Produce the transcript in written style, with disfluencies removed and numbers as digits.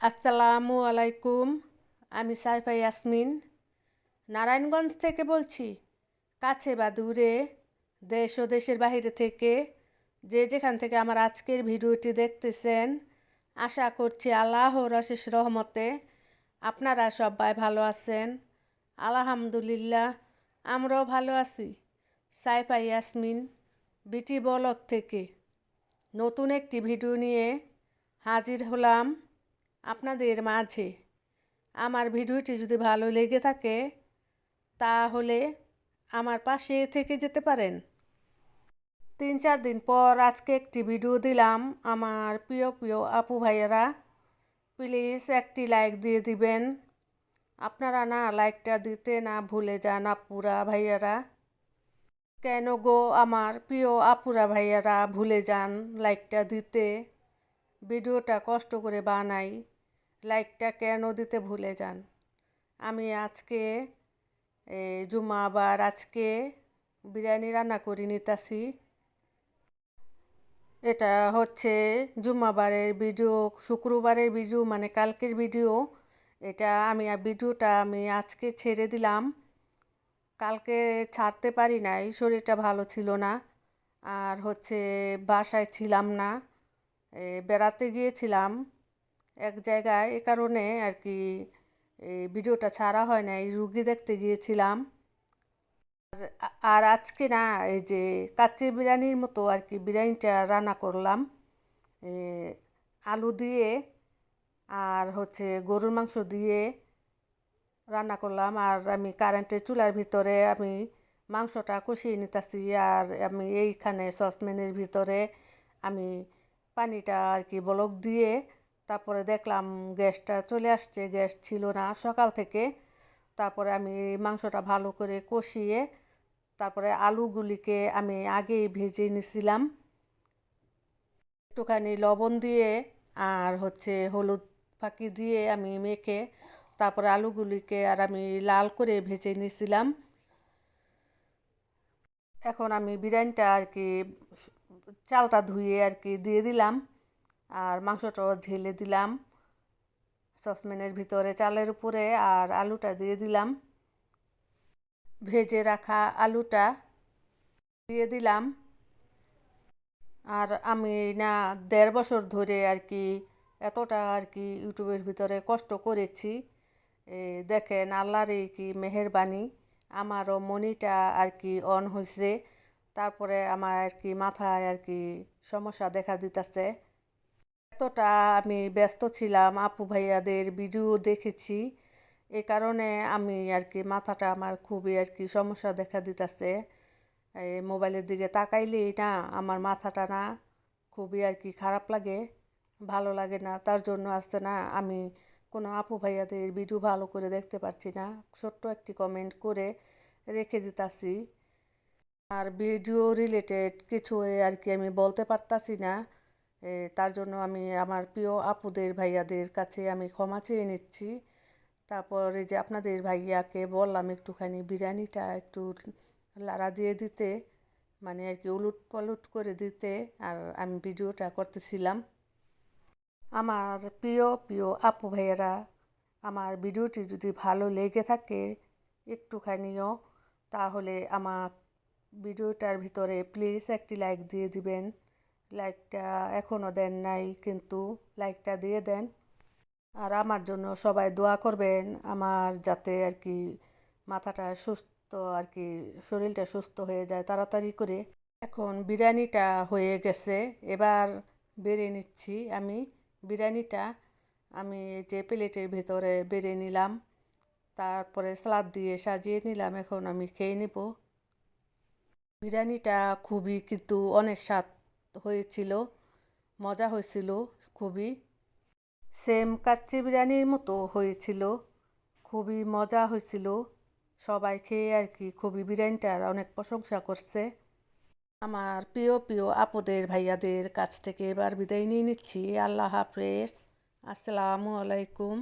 আসসালামু আলাইকুম। আমি সাইফা ইয়াসমিন নারায়ণগঞ্জ থেকে বলছি। কাছে বা দূরে, দেশ ও দেশের বাইরে থেকে যে যেখান থেকে আমার আজকের ভিডিওটি দেখতেছেন, আশা করছি আল্লাহর অশেষ রহমতে আপনারা সবাই ভালো আছেন। আলহামদুলিল্লাহ, আমরাও ভালো আছি। সাইফা ইয়াসমিন বিটি ব্লগ থেকে নতুন একটি ভিডিও নিয়ে হাজির হলাম আপনাদের মাঝে। আমার ভিডিওটি যদি ভালো লেগে থাকে তাহলে আমার পাশে থেকে যেতে পারেন। 3-4 দিন পর আজকে একটি ভিডিও দিলাম। আমার প্রিয় প্রিয় আপু ভাইয়ারা, প্লিজ একটি লাইক দিয়ে দিবেন। আপনারা না লাইকটা দিতে না ভুলে যান আপুরা ভাইয়ারা। কেন গো আমার প্রিয় আপুরা ভাইয়ারা ভুলে যান লাইকটা দিতে? ভিডিওটা কষ্ট করে বানাই, লাইকটা কেন দিতে ভুলে যান? আমি আজকে জুম্মাবার আজকে বিরিয়ানি রান্না করে নিতেছি। এটা হচ্ছে জুম্মাবারের ভিডিও, শুক্রবারের ভিডিও, মানে কালকের ভিডিও। এটা ভিডিওটা আমি আজকে ছেড়ে দিলাম। কালকে ছাড়তে পারি নাই, শরীরটা ভালো ছিল না। আর হচ্ছে বাসায় ছিলাম না, বেড়াতে গিয়েছিলাম এক জায়গায়, এ কারণে আর কি এই ভিডিওটা ছাড়া হয় না। এই রুগী দেখতে গিয়েছিলাম। আর আজকে না এই যে কাচ্চি বিরিয়ানির মতো আর কি বিরিয়ানিটা রান্না করলাম আলু দিয়ে আর হচ্ছে গরুর মাংস দিয়ে রান্না করলাম। আর আমি কারেন্টের চুলার ভিতরে আমি মাংসটা কষিয়ে নিতেছি। আর আমি এইখানে সসপ্যানের ভিতরে আমি পানিটা আর কি বলক দিয়ে তারপরে দেখলাম গ্যাসটা চলে আসছে, গ্যাস ছিল না সকাল থেকে। তারপরে আমি মাংসটা ভালো করে কষিয়ে তারপরে আলুগুলিকে আমি আগেই ভেজে নিছিলাম একটুখানি লবণ দিয়ে আর হচ্ছে হলুদ ফাঁকি দিয়ে আমি মেখে তারপরে আলুগুলিকে আর আমি লাল করে ভেজে নিছিলাম। এখন আমি বিরিয়ানিটা আর কি চালটা ধুয়ে আর কি দিয়ে দিলাম আর মাংসটাও ঢেলে দিলাম সসপ্যানের ভিতরে চালের উপরে আর আলুটা দিয়ে দিলাম। ভেজে রাখা আলুটা দিয়ে দিলাম। আর আমি না 1.5 বছর ধরে আর কি এতটা আর কি ইউটিউবের ভিতরে কষ্ট করেছি। দেখেন আল্লাহর কি মেহেরবানি, আমারও মনিটা আর কি অন হয়েছে। তারপরে আমার আর কি মাথায় আর কি সমস্যা দেখা দিতেছে। এতটা আমি ব্যস্ত ছিলাম, আপু ভাইয়াদের ভিডিও দেখেছি, এ কারণে আমি আর কি মাথাটা আমার খুবই আর কি সমস্যা দেখা দিতেছে। মোবাইলের দিকে তাকাইলেই না আমার মাথাটা না খুবই আর কি খারাপ লাগে, ভালো লাগে না। তার জন্য আসছে না আমি কোনো আপু ভাইয়াদের ভিডিও ভালো করে দেখতে পারছি না, ছোট্ট একটি কমেন্ট করে রেখে দিতাছি। আর ভিডিও রিলেটেড কিছু আর কি আমি বলতে পারতাছি না। তার জন্য আমি আমার প্রিয় আপুদের ভাইয়াদের কাছে আমি ক্ষমা চেয়ে নিচ্ছি। তারপরে যে আপনাদের ভাইয়াকে বললাম একটুখানি বিরিয়ানিটা একটু লাড়া দিয়ে দিতে, মানে আর কি উলট পালট করে দিতে, আর আমি ভিডিওটা করতেছিলাম। আমার প্রিয় প্রিয় আপু ভাইয়েরা, আমার ভিডিওটি যদি ভালো লেগে থাকে একটুখানিও, তাহলে আমার ভিডিওটার ভিতরে প্লিজ একটি লাইক দিয়ে দিবেন। লাইকটা এখনও দেন নাই, কিন্তু লাইকটা দিয়ে দেন। আর আমার জন্য সবাই দোয়া করবেন, আমার যাতে আর কি মাথাটা সুস্থ আর কি শরীরটা সুস্থ হয়ে যায় তাড়াতাড়ি করে। এখন বিরিয়ানিটা হয়ে গেছে, এবার বেড়ে নিচ্ছি আমি বিরিয়ানিটা। আমি যে প্লেটের ভেতরে বেড়ে নিলাম, তারপরে সালাদ দিয়ে সাজিয়ে নিলাম। এখন আমি খেয়ে নিব। বিরিয়ানিটা খুবই কিন্তু অনেক স্বাদ হয়েছিল, মজা হয়েছিল খুবই। সেম কাচ্চি বিরিয়ানির মতো হয়েছিল, খুবই মজা হয়েছিল। সবাই খেয়ে আর কি খুবই বিরিয়ানিটার অনেক প্রশংসা করছে। আমার প্রিয় প্রিয় আপুদের ভাইয়াদের কাছ থেকে এবার বিদায় নিয়ে নিচ্ছি। আল্লাহ হাফেজ, আসসালামু আলাইকুম।